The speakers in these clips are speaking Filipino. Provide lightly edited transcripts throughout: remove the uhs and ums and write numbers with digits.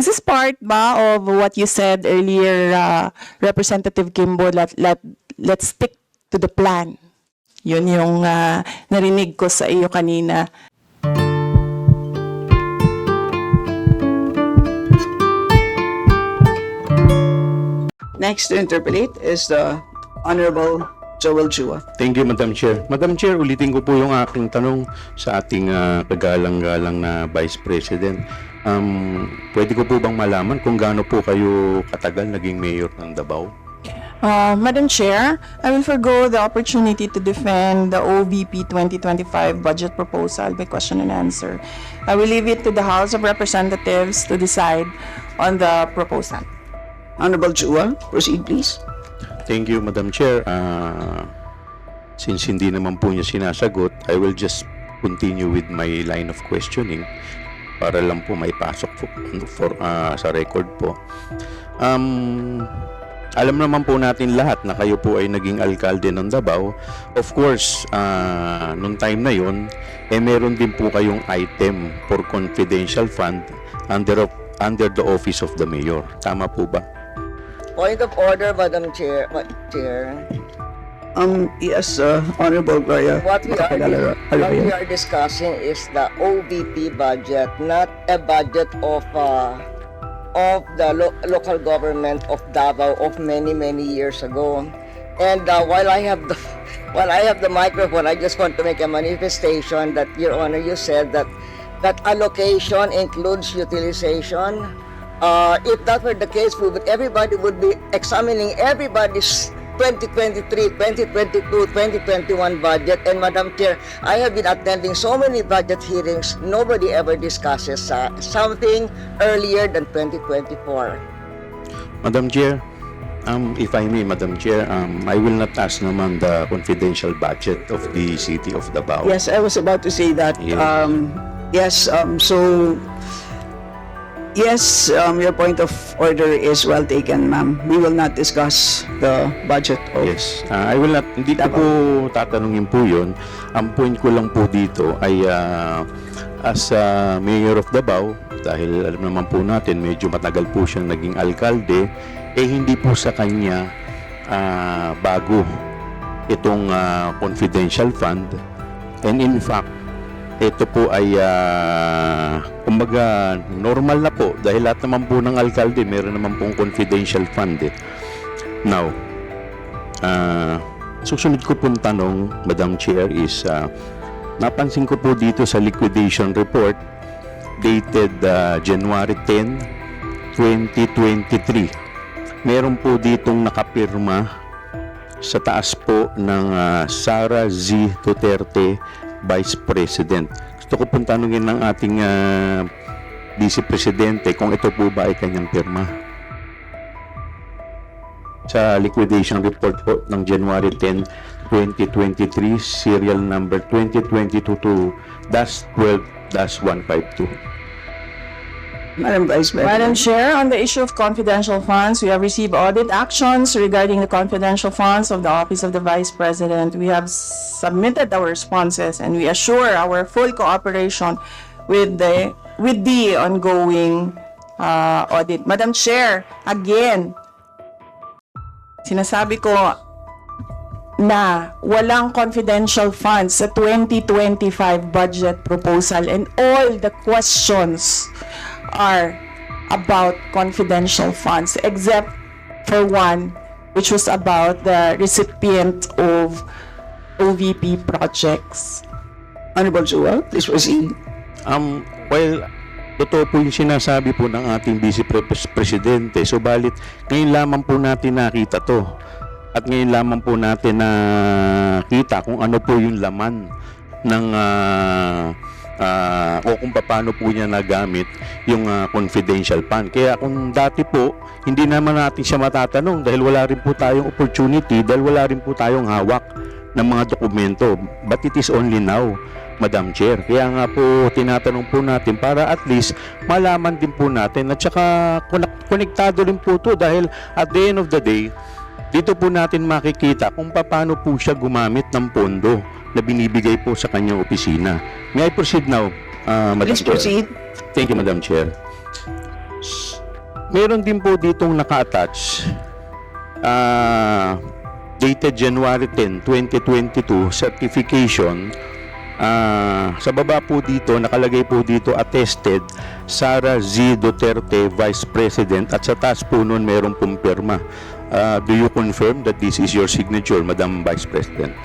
Is this part ba of what you said earlier, Representative Kimbo, let's stick to the plan? Yun yung narinig ko sa iyo kanina. Next to interpolate is the Honorable Joel Chua. Thank you, Madam Chair. Madam Chair, ulitin ko po yung aking tanong sa ating kagalang-galang na Vice President. Pwede ko po bang malaman kung gaano po kayo katagal naging mayor ng Davao? Madam Chair, I will forgo the opportunity to defend the OVP 2025 budget proposal by question and answer. I will leave it to the House of Representatives to decide on the proposal. Honorable Chua, proceed please. Thank you, Madam Chair. Since hindi naman po niya sinasagot, I will just continue with my line of questioning para lang po may pasok sa record po. Alam naman po natin lahat na kayo po ay naging alkalde ng Davao. Of course, nung time na yon, meron din po kayong item for confidential fund under the office of the mayor. Tama po ba? Point of order, Madam Chair. Yes, Honorable Gloria. What we are discussing is the OVP budget, not a budget of the local government of Davao of many years ago. And while I have the microphone, I just want to make a manifestation that, Your Honor, you said that allocation includes utilization. If that were the case, everybody would be examining everybody's 2023, 2022, 2021 budget. And Madam Chair, I have been attending so many budget hearings, nobody ever discusses something earlier than 2024. Madam Chair, if I may, Madam Chair, I will not ask naman the confidential budget of the city of Davao. Yes, I was about to say that. Yeah. Yes, your point of order is well taken, ma'am. We will not discuss the budget of... Yes. I will not, hindi ko po tatanungin po yun. Ang point ko lang po dito ay as Mayor of Davao, dahil alam naman po natin, medyo matagal po siyang naging alkalde, hindi po sa kanya bago itong confidential fund. And in fact, ito po ay kumbaga normal na po dahil lahat naman po ng alkalde meron naman pong confidential fund. Now, susunod ko pong tanong, Madam Chair, is napansin ko po dito sa liquidation report dated January 10, 2023. Meron po ditong nakapirma sa taas po ng Sara Z. Duterte, Vice President. Gusto ko pong tanungin ng ating Vice Presidente kung ito po ba ay kanyang pirma. Sa liquidation report po ng January 10, 2023, serial number 2022-12-152. Madam Vice President. Madam Chair, on the issue of confidential funds, we have received audit actions regarding the confidential funds of the Office of the Vice President. We have submitted our responses and we assure our full cooperation with the ongoing audit. Madam Chair, again, sinasabi ko na walang confidential funds sa 2025 budget proposal and all the questions are about confidential funds except for one which was about the recipient of OVP projects. Honorable Chua, please proceed. Well, totoo po yung sinasabi po ng ating Vice Presidente. Subalit, ngayon lamang po natin nakita to. At ngayon lamang po natin nakita kung ano po yung laman ng o kung paano po niya nagamit yung confidential fund. Kaya kung dati po, hindi naman natin siya matatanong dahil wala rin po tayong opportunity, dahil wala rin po tayong hawak ng mga dokumento. But it is only now, Madam Chair. Kaya nga po tinatanong po natin para at least malaman din po natin at saka konektado rin po to dahil at the end of the day, dito po natin makikita kung paano po siya gumamit ng pondo na binibigay po sa kanyang opisina. May I proceed now, Madam Please Chair? proceed. Thank you, Madam Chair. meron din po ditong naka-attach dated January 10, 2022 certification. Sa baba po dito, nakalagay po dito attested Sara Z. Duterte, Vice President, at sa taas po nun merong pumpirma. Do you confirm that this is your signature, Madam Vice President?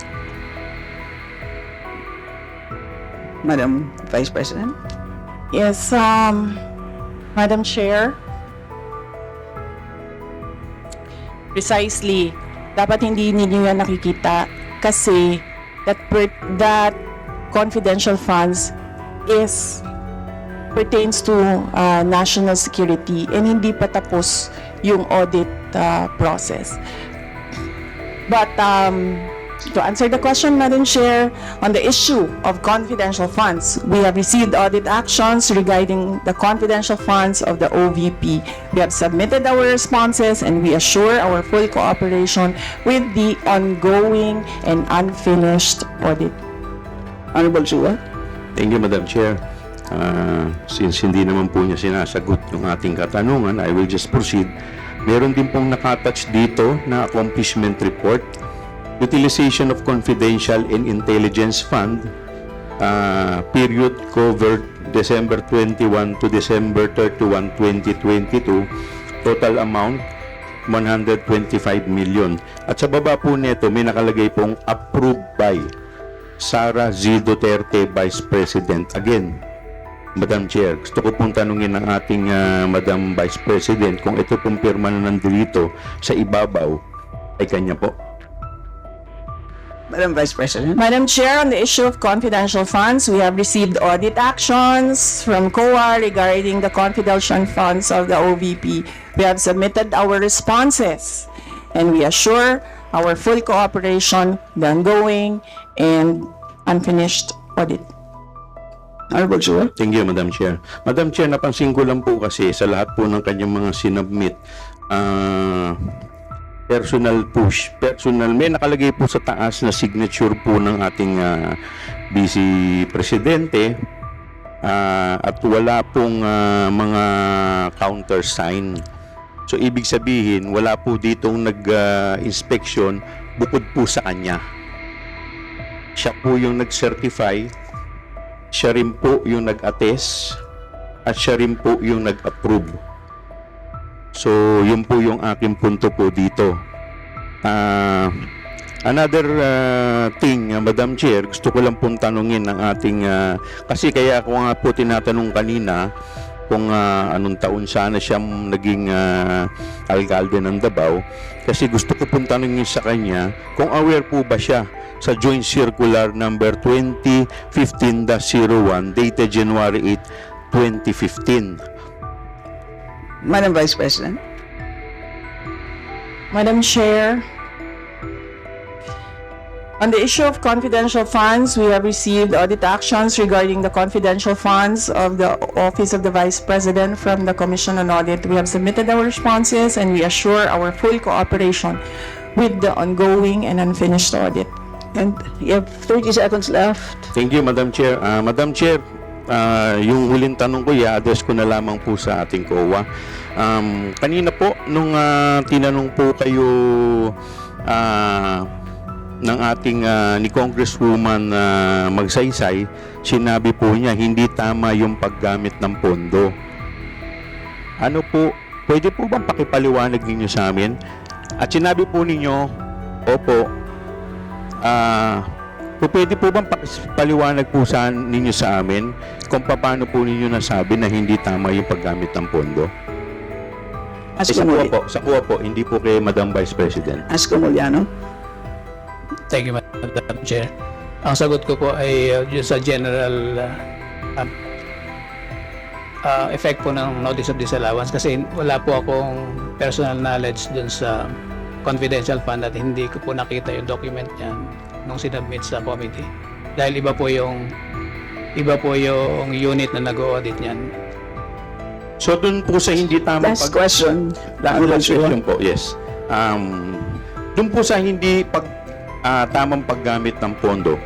Madam Vice President? Yes, Madam Chair. Precisely. Dapat hindi ninyo yan nakikita kasi that confidential funds pertains to national security and hindi pa tapos yung audit process. But to answer the question, Madam Chair, on the issue of confidential funds, we have received audit actions regarding the confidential funds of the OVP. We have submitted our responses and we assure our full cooperation with the ongoing and unfinished audit. Honorable Chua? Thank you, Madam Chair. Since hindi naman po niya sinasagot yung ating katanungan, I will just proceed. Meron din pong nakatouch dito na accomplishment report. Utilization of confidential and intelligence fund, period covered December 21 to December 31, 2022, total amount 125 million. At sa baba po nito may nakalagay pong approved by Sara Z. Duterte, Vice President. Again, Madam Chair, gusto ko pong tanungin ng ating Madam Vice President kung ito pong pirma na nandito sa ibabaw ay kanya po. Madam Vice President? Madam Chair, on the issue of confidential funds, we have received audit actions from COA regarding the confidential funds of the OVP. We have submitted our responses and we assure our full cooperation, the ongoing and unfinished audit. Honorable Chua? Thank you, Madam Chair. Madam Chair, napansin ko lang po kasi sa lahat po ng kanyang mga sinubmit, personal, may nakalagay po sa taas na signature po ng ating Vice Presidente at wala pong mga countersign. So, ibig sabihin, wala po ditong nag-inspection bukod po sa kanya. Siya po yung nag-certify, siya rin po yung nag-attest, at siya rin po yung nag-approve. So, yun po yung aking punto po dito. Another thing, Madam Chair, gusto ko lang pong tanungin ng ating, kasi kaya ako nga po tinatanong kanina kung anong taon sana siyang naging alkalde ng Davao, kasi gusto ko pong tanungin sa kanya kung aware po ba siya sa Joint Circular number 2015-01 dated January 8, 2015. Madam Vice President? Madam Chair, on the issue of confidential funds, we have received audit actions regarding the confidential funds of the Office of the Vice President from the Commission on Audit. We have submitted our responses and we assure our full cooperation with the ongoing and unfinished audit. And you have 30 seconds left. Thank you, Madam Chair. Madam Chair, yung huling tanong ko, i-address ko na lamang po sa ating COA. Kanina po, nung tinanong po kayo ng ating ni Congresswoman Magsaysay, sinabi po niya, hindi tama yung paggamit ng pondo. Ano po, pwede po bang pakipaliwanag ninyo sa amin? At sinabi po ninyo, opo, pwede po bang paliwanag po ninyo sa amin kung paano po ninyo nasabi na hindi tama yung paggamit ng pondo? Sa kuha po, hindi po kay Madam Vice President. Asko Moliano? Thank you, Madam Chair. Ang sagot ko po ay yung sa general effect po ng Notice of Disallowance kasi wala po akong personal knowledge dun sa confidential fund at hindi ko po nakita yung document niyan nung sinubmit sa committee. Dahil iba po yung unit na nag-audit niyan. So dun po sa hindi tamang Last question. Honorable last Chua? question po, yes. Dun po sa hindi tamang paggamit ng pondo,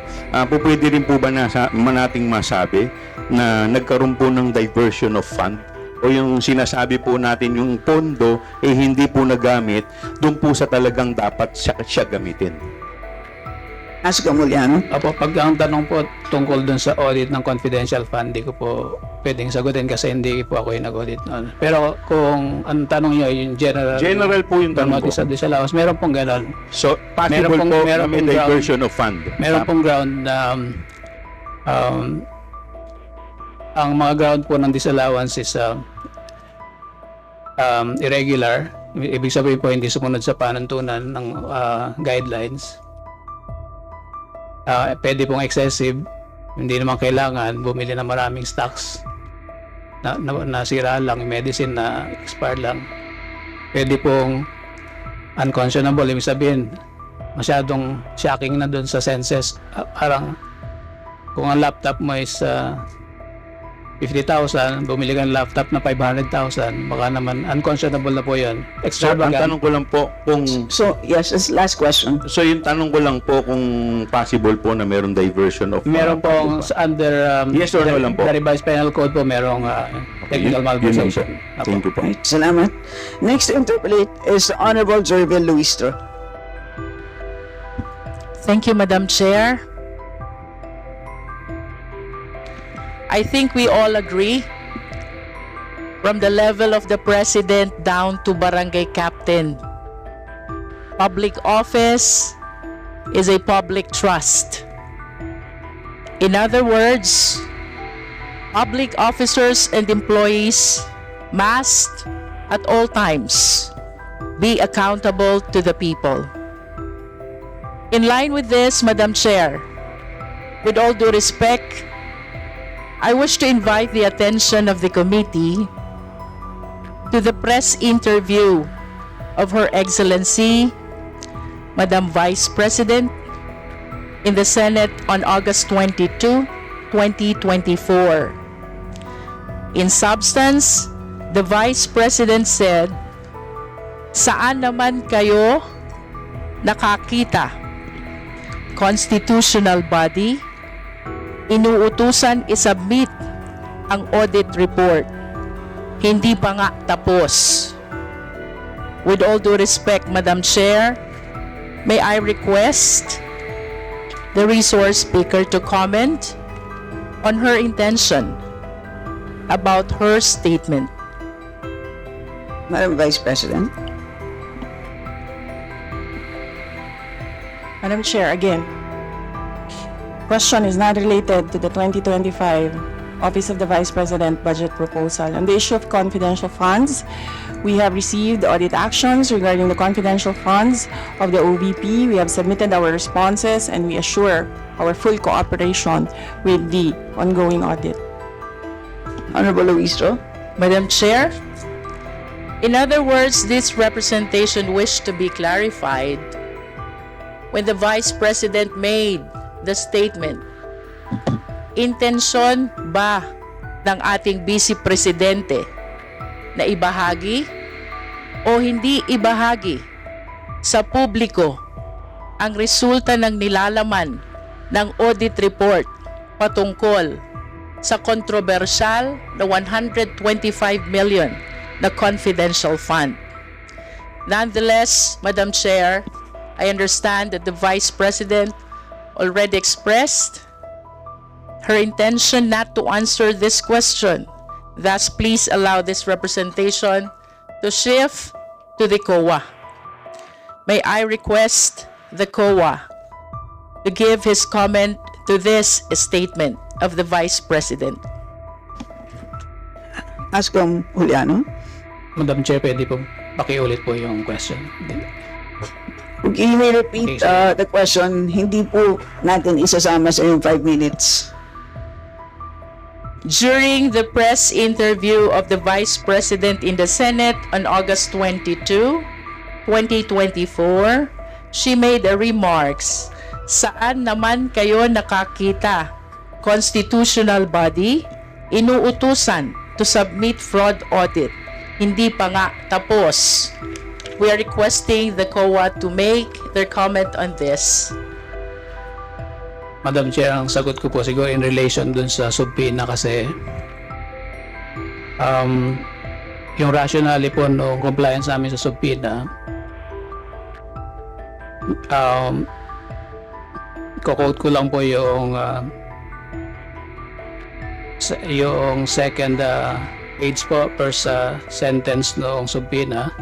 pwede rin po ba nating masabi na nagkaroon po ng diversion of fund o yung sinasabi po natin yung pondo hindi po nagamit doon po sa talagang dapat siya gamitin. Asko Muliano. Apo, pag ang tanong po tungkol dun sa audit ng confidential fund, di ko po pwedeng sagutin kasi hindi po ako yung nag-audit noon. Pero kung ang tanong nyo yung General po yung tanong notice ko. of disallowance, meron pong ganon. So, possible Meron po meron na may pong ground. diversion of fund. Meron pong ground na ang mga ground po ng disallowance is irregular. Ibig sabihin po hindi sumunod sa panuntunan ng guidelines. Pwede pong excessive, hindi naman kailangan bumili ng maraming stocks na nasira lang, yung medicine na expired lang. Pwede pong unconscionable, ibig sabihin masyadong shocking na dun sa senses. Parang kung ang laptop mo is 50,000, bumili ka ng laptop na 500,000, baka naman unconscionable na po yun. So, ang Extravagant. tanong ko lang po kung So, yes, this last question. So yung tanong ko lang po kung possible po na meron diversion of Meron pong under Yes or no lang po? the revised penal code po merong technical malversation. Apo. Thank you po. Right, salamat. Next to interpolate is the Honorable Jervil Luistro. Thank you, Madam Chair. I think we all agree, from the level of the President down to barangay captain, public office is a public trust. In other words, public officers and employees must, at all times, be accountable to the people. In line with this, Madam Chair, with all due respect, I wish to invite the attention of the committee to the press interview of Her Excellency, Madam Vice President, in the Senate on August 22, 2024. In substance, the Vice President said, "Saan naman kayo nakakita? Constitutional body, inuutusan isubmit ang audit report. Hindi pa nga tapos." With all due respect, Madam Chair, may I request the resource speaker to comment on her intention about her statement. Madam Vice President. Madam Chair, again, question is not related to the 2025 Office of the Vice President budget proposal. On the issue of confidential funds, we have received audit actions regarding the confidential funds of the OVP. We have submitted our responses and we assure our full cooperation with the ongoing audit. Honorable Luistro. Madam Chair, in other words, this representation wished to be clarified when the Vice President made the statement. Intensyon ba ng ating Vice Presidente na ibahagi o hindi ibahagi sa publiko ang resulta ng nilalaman ng audit report patungkol sa kontrobersyal na 125 million na confidential fund? Nonetheless, Madam Chair, I understand that the Vice President already expressed her intention not to answer this question. Thus, please allow this representation to shift to the COA. May I request the COA to give his comment to this statement of the Vice President. Ascom Juliano. Madam Chair, pwede po pakiulit po yung question. Okay, you may repeat Okay, the question. Hindi po natin isasama sa yung 5 minutes. During the press interview of the Vice President in the Senate on August 22, 2024, she made a remarks, "Saan naman kayo nakakita? Constitutional body, inuutusan to submit fraud audit. Hindi pa nga tapos." We are requesting the COA to make their comment on this. Madam Chair, ang sagot ko po siguro in relation dun sa subpoena kasi yung rationale po ng compliance namin sa subpoena, quote ko lang po yung yung second page po per sa sentence noong subpoena.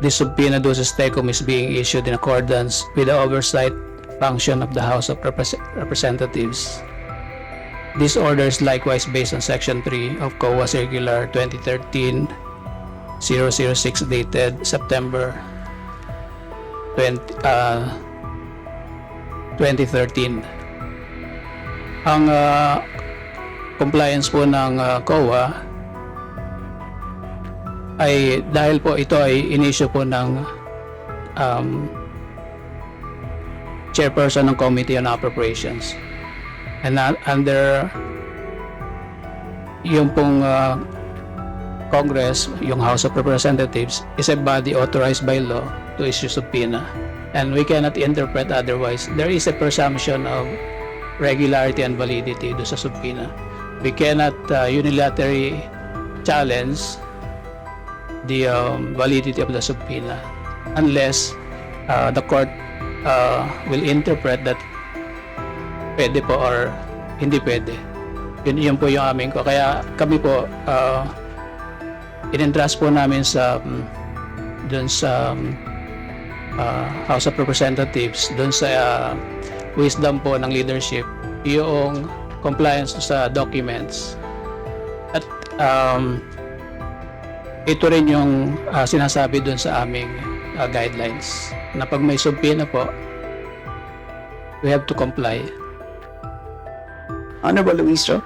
This subpoena duces tecum is being issued in accordance with the oversight function of the House of Representatives. This order is likewise based on Section 3 of COA Circular 2013-006 dated September 2013. Ang compliance po ng COA ay dahil po ito ay in-issue po ng chairperson ng Committee on Appropriations. And under yung pong Congress, yung House of Representatives is a body authorized by law to issue subpoena. And we cannot interpret otherwise. There is a presumption of regularity and validity do sa subpoena. We cannot unilaterally challenge the validity of the subpoena unless the court will interpret that pwede po or hindi pwede. Yun po yung amin ko. Kaya kami po in-entrust po namin sa dun sa House of Representatives, dun sa wisdom po ng leadership, yung compliance sa documents. At ito rin yung sinasabi dun sa aming guidelines na pag may subpoena po, we have to comply. Honorable Luistro.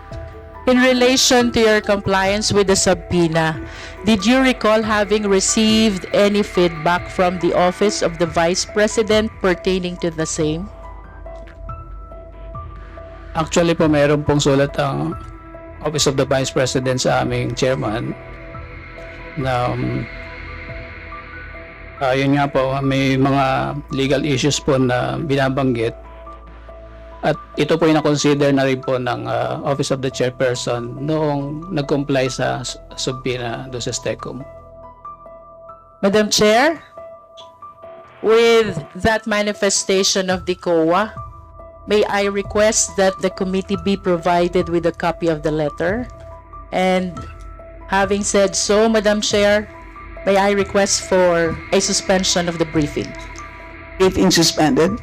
In relation to your compliance with the subpoena, did you recall having received any feedback from the Office of the Vice President pertaining to the same? Actually po, mayroon pong sulat ang Office of the Vice President sa aming chairman na yun nga po, may mga legal issues po na binabanggit. At ito po yung na-consider na rin po ng Office of the Chairperson noong nag-comply sa subpoena do sa STECOM. Madam Chair, with that manifestation of the COA, may I request that the committee be provided with a copy of the letter? And having said so, Madam Chair, may I request for a suspension of the briefing? Briefing suspended.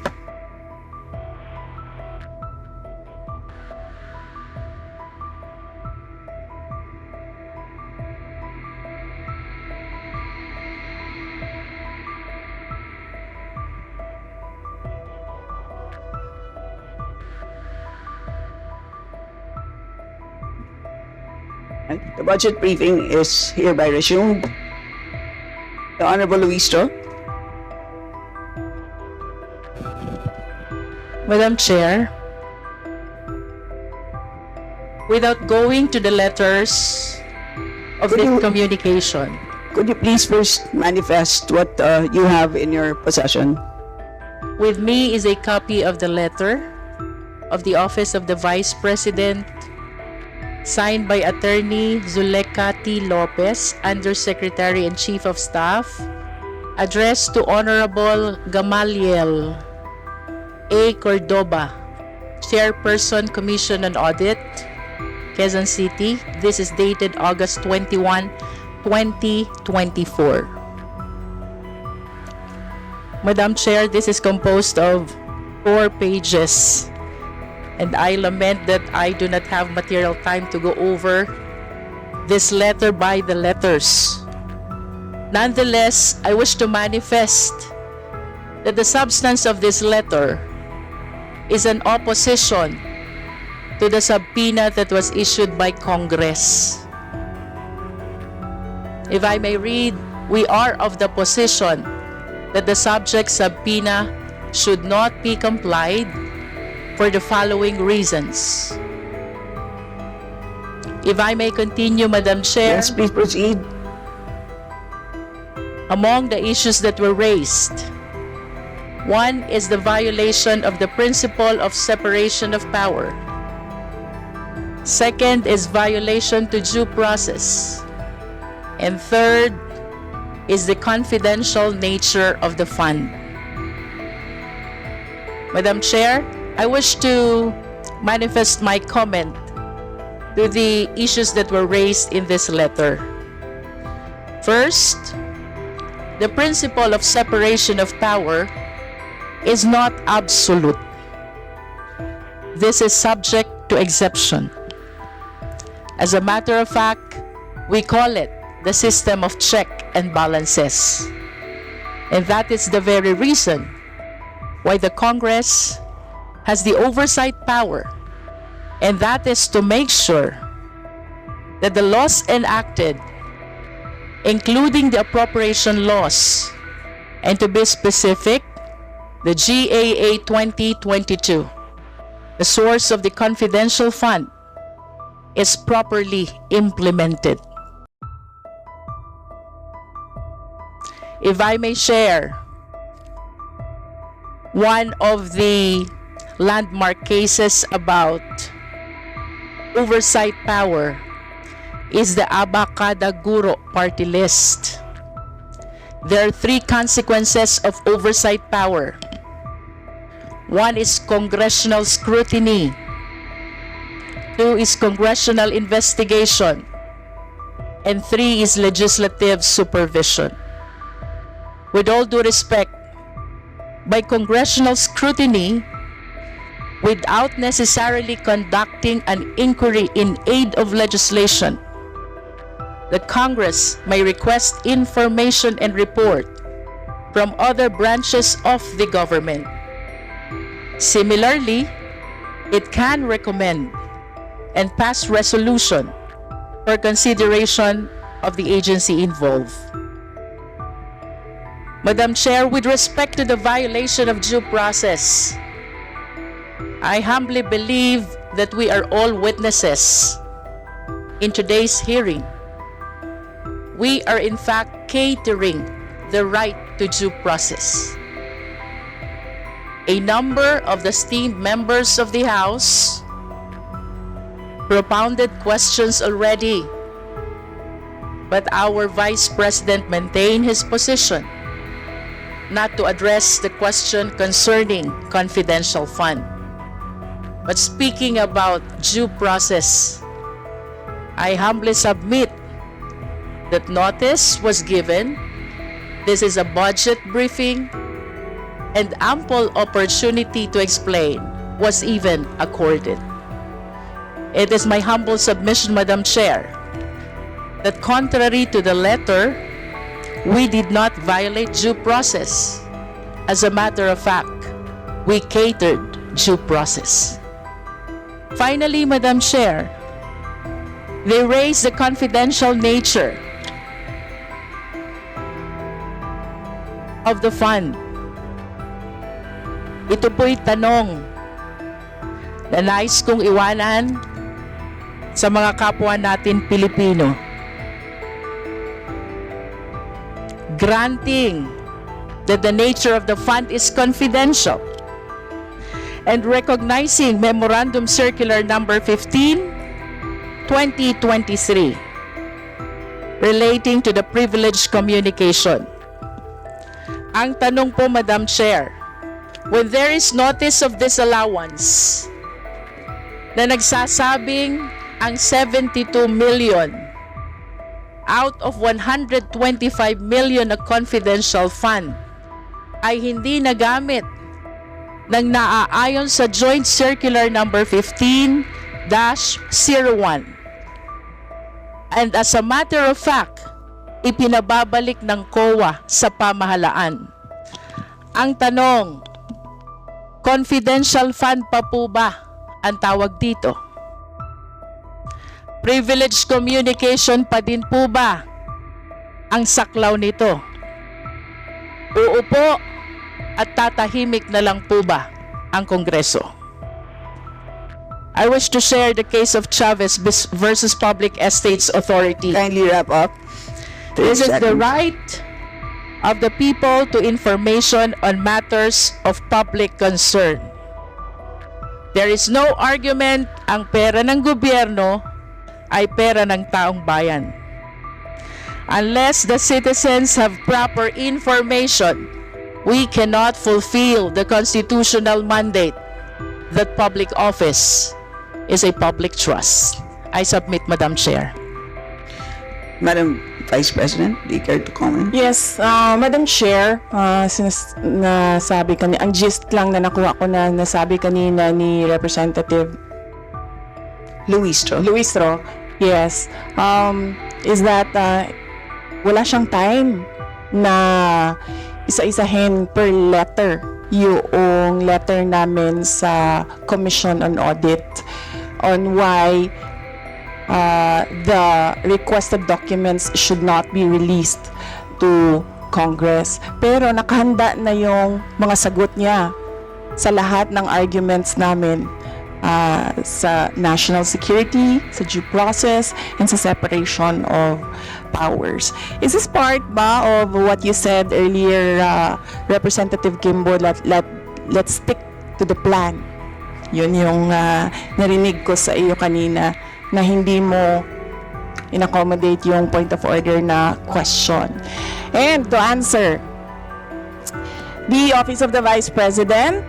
The budget briefing is hereby resumed. The Honorable Luistro. Madam Chair, without going to the letters of the communication, Could you please first manifest what you have in your possession? with me is a copy of the letter of the Office of the Vice President, signed by Attorney Zuleka T. Lopez, Undersecretary and Chief of Staff, addressed to Honorable Gamaliel A. Cordoba, Chairperson, Commission on Audit, Quezon City. This is dated August 21, 2024. Madam Chair, this is composed of 4 pages. And I lament that I do not have material time to go over this letter by the letters. Nonetheless, I wish to manifest that the substance of this letter is an opposition to the subpoena that was issued by Congress. If I may read, we are of the position that the subject subpoena should not be complied for the following reasons. If I may continue, Madam Chair, Yes, please proceed. among the issues that were raised, one is the violation of the principle of separation of power. Second is violation to due process. And third is the confidential nature of the fund. Madam Chair, I wish to manifest my comment to the issues that were raised in this letter. First, the principle of separation of power is not absolute. This is subject to exception. As a matter of fact, we call it the system of check and balances. And that is the very reason why the Congress has the oversight power, and that is to make sure that the laws enacted, including the appropriation laws, and to be specific, the GAA 2022, the source of the confidential fund, is properly implemented. If I may share, one of the landmark cases about oversight power is the Abacada Guro party list. There are three consequences of oversight power. One is congressional scrutiny. Two is congressional investigation. And three is legislative supervision. With all due respect, by congressional scrutiny, without necessarily conducting an inquiry in aid of legislation, the Congress may request information and report from other branches of the government. Similarly, it can recommend and pass resolution for consideration of the agency involved. Madam Chair, with respect to the violation of due process, I humbly believe that we are all witnesses in today's hearing. We are in fact catering the right to due process. A number of the esteemed members of the House propounded questions already, but our Vice President maintained his position not to address the question concerning confidential fund. But speaking about due process, I humbly submit that notice was given. This is a budget briefing, and ample opportunity to explain was even accorded. It is my humble submission, Madam Chair, that contrary to the letter, we did not violate due process. As a matter of fact, we catered due process. Finally, Madam Chair, they raised the confidential nature of the fund. Ito po'y tanong na nais kong iwanan sa mga kapwa natin Pilipino. Granting that the nature of the fund is confidential and recognizing Memorandum Circular Number 15, 2023, relating to the privileged communication. Ang tanong po, Madam Chair, when there is notice of disallowance na nagsasabing ang 72 million out of 125 million na confidential fund ay hindi nagamit ng naaayon sa Joint Circular Number 15-01. And as a matter of fact, ipinababalik ng COA sa pamahalaan. Ang tanong, confidential fund pa po ba ang tawag dito? Privileged communication pa din po ba ang saklaw nito? Oo po, at tatahimik na lang po ba ang Kongreso? I wish to share the case of Chavez versus Public Estates Authority. Kindly wrap up. This is 30 the seconds. right of the people to information on matters of public concern. There is no argument ang pera ng gobyerno ay pera ng taong bayan. Unless the citizens have proper information, we cannot fulfill the constitutional mandate that public office is a public trust. I submit, Madam Chair. Madam Vice President, do you care to comment? Yes, Madam Chair, nasabi kanina, ang gist lang na nakuha ko na nasabi kanina ni Representative Luistro. Luistro, yes, is that wala siyang time na isa-isahin per letter yung letter namin sa Commission on Audit on why the requested documents should not be released to Congress. Pero nakahanda na yung mga sagot niya sa lahat ng arguments namin sa national security, sa due process, and sa separation of powers. Is this part ba of what you said earlier, Representative Kimbo, let's stick to the plan? Yun yung narinig ko sa iyo kanina na hindi mo in-accommodate yung point of order na question. And to answer, the Office of the Vice President,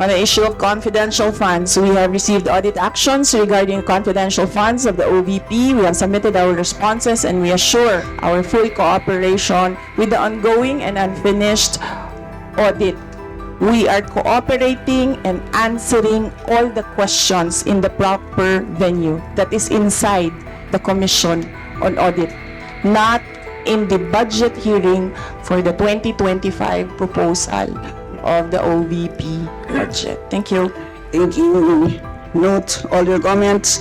on the issue of confidential funds, we have received audit actions regarding confidential funds of the OVP. We have submitted our responses and we assure our full cooperation with the ongoing and unfinished audit. We are cooperating and answering all the questions in the proper venue that is inside the Commission on Audit, not in the budget hearing for the 2025 proposal of the OVP budget. Thank you. Thank you. Note all your comments.